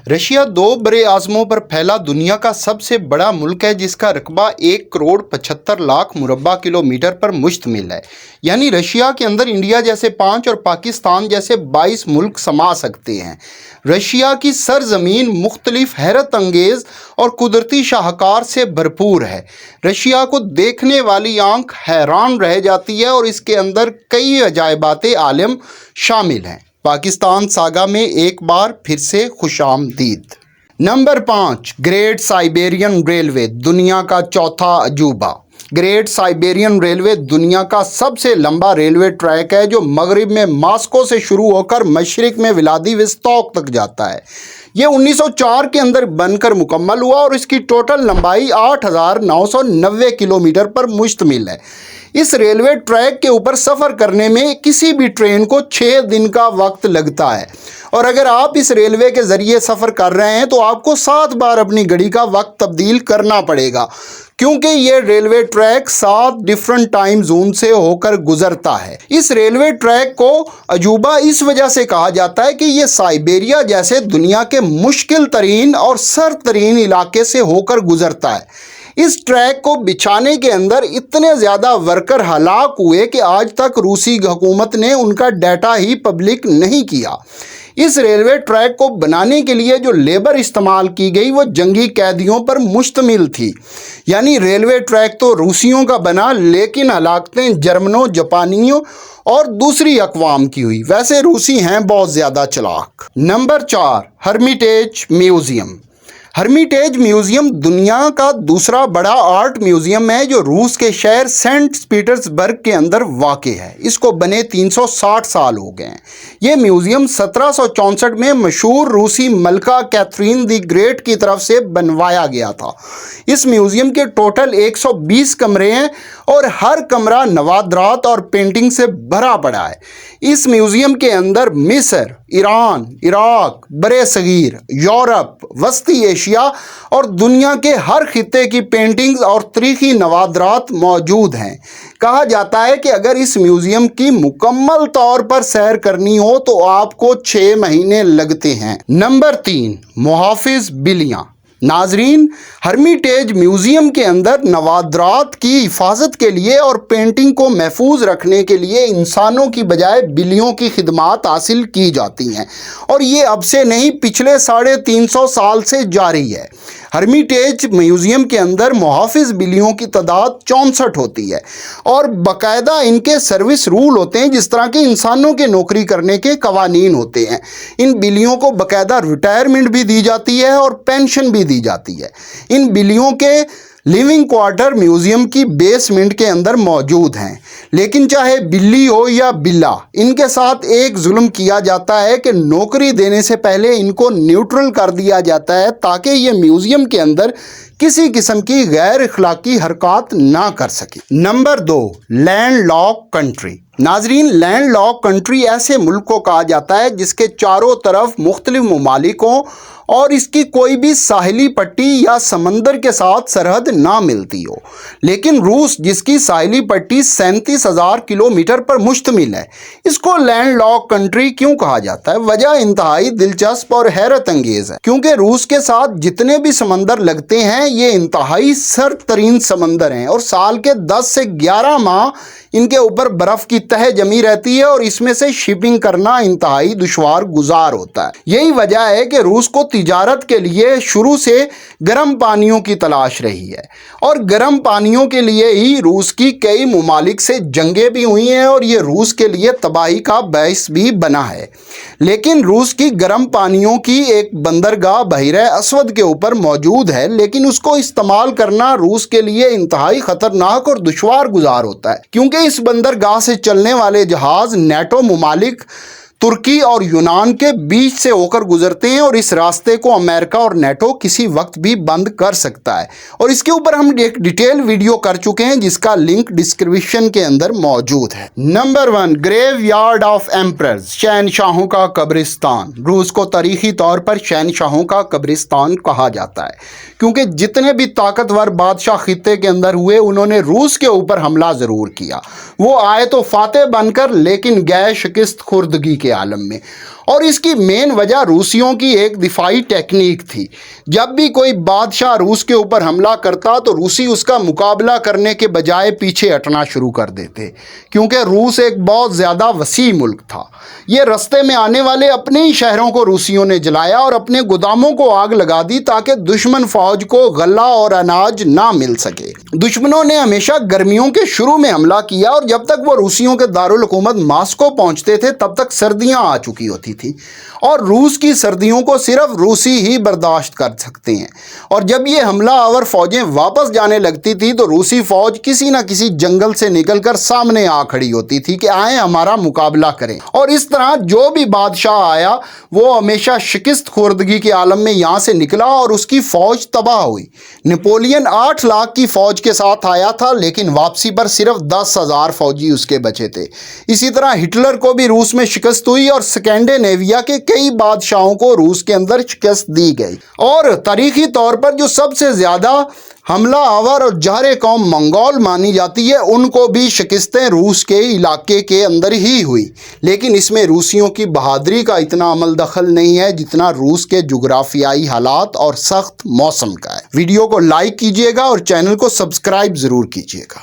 Russia 2 बड़े आज़मों पर फैला दुनिया का सबसे बड़ा मुल्क है, जिसका रकबा 1,75,00,000 मुरब्बा किलोमीटर पर मुश्तमिल है। यानी रशिया के अंदर इंडिया जैसे 5 और पाकिस्तान जैसे 22 मुल्क समा सकते हैं। रशिया की सरजमीन मुख्तलिफ हैरत अंगेज़ और कुदरती शाहकार से भरपूर है। रशिया को देखने वाली आंख हैरान रह जाती है और इसके अंदर कई अजायबाते आलम शामिल हैं। पाकिस्तान सागा में एक बार फिर से खुशामदीद। नंबर 5, ग्रेट साइबेरियन रेलवे, दुनिया का चौथा अजूबा। ग्रेट साइबेरियन रेलवे दुनिया का सबसे लंबा रेलवे ट्रैक है, जो मगरिब में मॉस्को से शुरू होकर मशरिक में व्लादिवोस्तोक तक जाता है। ये 1904 के अंदर बनकर मुकम्मल हुआ और इसकी टोटल लंबाई 8,990 किलोमीटर पर मुश्तमिल है। इस रेलवे ट्रैक के ऊपर सफ़र करने में किसी भी ट्रेन को 6 दिन का वक्त लगता है, और अगर आप इस रेलवे के ज़रिए सफ़र कर रहे हैं तो आपको 7 बार अपनी घड़ी का वक्त तब्दील करना पड़ेगा, क्योंकि ये railway track 7 different time zone से होकर गुजरता है। इस रेलवे ट्रैक को अजूबा इस वजह से कहा जाता है कि ये साइबेरिया जैसे दुनिया के मुश्किल तरीन और सर्द तरीन इलाके से होकर गुजरता है। इस ट्रैक को बिछाने के अंदर इतने ज़्यादा वर्कर हलाक हुए कि आज तक रूसी हुकूमत ने उनका डाटा ही पब्लिक नहीं किया। इस रेलवे ट्रैक को बनाने के लिए जो लेबर इस्तेमाल की गई वो जंगी कैदियों पर मुश्तमिल थी। यानी रेलवे ट्रैक तो रूसियों का बना, लेकिन हलाकतें जर्मनों, जापानियों और दूसरी अक़वाम की हुई। वैसे रूसी हैं बहुत ज़्यादा चालाक। Number 4, Hermitage museum. Hermitage museum दुनिया का दूसरा बड़ा आर्ट म्यूज़ियम है, जो रूस के शहर सेंट पीटर्सबर्ग के अंदर वाक़ है। इसको बने 360 साल हो गए हैं। ये म्यूज़ियम 1764 में मशहूर रूसी मलका कैथरीन दी ग्रेट की तरफ से बनवाया गया था। इस म्यूज़ियम के टोटल 120 कमरे हैं और हर कमरा नवादरात और पेंटिंग से भरा पड़ा है। इस म्यूज़ियम के अंदर मिस्र, ईरान, इराक, बरे सगीर, यूरोप, वस्ती एशिया और दुनिया के हर खित्ते की पेंटिंग्स और तारीखी नवादरात मौजूद हैं। कहा जाता है कि अगर इस म्यूज़ियम की मुकम्मल तौर पर सैर करनी हो तो आपको 6 महीने लगते हैं। नंबर 3, मुहाफिज बिल्लियाँ। नाजरीन, हर्मिटेज म्यूज़ियम के अंदर नवादरात की हिफाजत के लिए और पेंटिंग को महफूज रखने के लिए इंसानों की बजाय बिल्लियों की खिदमात हासिल की जाती हैं, और ये अब से नहीं पिछले 350 साल से जारी है। हर्मिटेज म्यूज़ियम के अंदर मुहाफिज बिल्लियों की तादाद 64 होती है और बाकायदा इनके सर्विस रूल होते हैं, जिस तरह के इंसानों के नौकरी करने के कवानीन होते हैं। इन बिल्लियों को बाकायदा रिटायरमेंट भी दी जाती है और पेंशन भी दी जाती है। इन बिल्लियों के लिविंग क्वार्टर म्यूज़ियम की बेसमेंट के अंदर मौजूद हैं, लेकिन चाहे बिल्ली हो या बिल्ला, इनके साथ एक जुल्म किया जाता है कि नौकरी देने से पहले इनको न्यूट्रल कर दिया जाता है, ताकि ये म्यूज़ियम के अंदर किसी किस्म की गैर अखलाकी हरकत ना कर सके। Number 2, land lock country. नाजरीन, लैंड लॉक कंट्री ऐसे मुल्क को कहा जाता है जिसके चारों तरफ मुख्तलिफ ममालिक हों और इसकी कोई भी साहिली पट्टी या समंदर के साथ सरहद ना मिलती हो। लेकिन रूस, जिसकी साहिली पट्टी 37,000 किलोमीटर पर मुश्तमिल है, इसको लैंड लॉक कंट्री क्यों कहा जाता है? वजह इंतहाई दिलचस्प और हैरत अंगेज़ है, क्योंकि रूस के साथ जितने भी समंदर लगते हैं ये इंतहाई सर्द तरीन समंदर हैं और साल के 10 से 11 माह इनके ऊपर बर्फ़ की तह जमी रहती है और इसमें से शिपिंग करना इंतहाई दुश्वार गुजार होता है। यही वजह है कि रूस को तिजारत के लिए शुरू से गर्म पानियों की तलाश रही है, और गर्म पानियों के लिए ही रूस की कई ममालिक से जंगें भी हुई हैं और ये रूस के लिए तबाही का बाइस भी बना है। लेकिन रूस की गर्म पानियों की एक बंदरगाह बहरे असवद के ऊपर मौजूद है, लेकिन उसको इस्तेमाल करना रूस के लिए इंतहाई ख़तरनाक और दुश्वार गुजार होता है, क्योंकि इस बंदरगाह से चलने वाले जहाज़ नेटो ममालिक तुर्की और यूनान के बीच से होकर गुजरते हैं और इस रास्ते को अमेरिका और नेटो किसी वक्त भी बंद कर सकता है। और इसके ऊपर हम एक डिटेल वीडियो कर चुके हैं, जिसका लिंक डिस्क्रिप्शन के अंदर मौजूद है। Number 1, graveyard of emperors, शहनशाहों का कब्रिस्तान। रूस को तारीखी तौर पर शहनशाहों का कब्रिस्तान कहा जाता है, क्योंकि जितने भी ताकतवर बादशाह खित्ते के अंदर हुए, उन्होंने रूस के ऊपर हमला ज़रूर किया। वो आए तो फातेह बनकर, लेकिन गए शिकस्त खुर्दगी के आलम में। اور اس کی مین وجہ روسیوں کی ایک دفاعی ٹیکنیک تھی۔ جب بھی کوئی بادشاہ روس کے اوپر حملہ کرتا تو روسی اس کا مقابلہ کرنے کے بجائے پیچھے ہٹنا شروع کر دیتے، کیونکہ روس ایک بہت زیادہ وسیع ملک تھا۔ یہ رستے میں آنے والے اپنے ہی شہروں کو روسیوں نے جلایا اور اپنے گوداموں کو آگ لگا دی تاکہ دشمن فوج کو غلہ اور اناج نہ مل سکے۔ دشمنوں نے ہمیشہ گرمیوں کے شروع میں حملہ کیا اور جب تک وہ روسیوں کے دارالحکومت ماسکو پہنچتے تھے تب تک سردیاں آ چکی ہوتی تھی، اور روس کی سردیوں کو صرف روسی ہی برداشت کر سکتے ہیں۔ اور جب یہ حملہ آور فوجیں واپس جانے لگتی تھی تو روسی فوج کسی نہ کسی جنگل سے نکل کر سامنے آ کھڑی ہوتی تھی کہ آئیں ہمارا مقابلہ کریں، اور اس طرح جو بھی بادشاہ آیا وہ ہمیشہ شکست خوردگی کے عالم میں یہاں سے نکلا اور اس کی فوج تباہ ہوئی۔ نپولین 8 لاکھ کی فوج کے ساتھ آیا تھا، لیکن واپسی پر صرف 10,000 فوجی اس کے بچے تھے۔ اسی طرح ہٹلر کو بھی روس میں شکست ہوئی اور اسکینڈینیویا کے کئی بادشاہوں کو روس کے اندر شکست دی گئی، اور تاریخی طور پر جو سب سے زیادہ حملہ آور اور جارح قوم منگول مانی جاتی ہے، ان کو بھی شکستیں روس کے علاقے کے اندر ہی ہوئی، لیکن اس میں روسیوں کی بہادری کا اتنا عمل دخل نہیں ہے جتنا روس کے جغرافیائی حالات اور سخت موسم کا ہے۔ ویڈیو کو لائک کیجیے گا اور چینل کو سبسکرائب ضرور کیجیے گا۔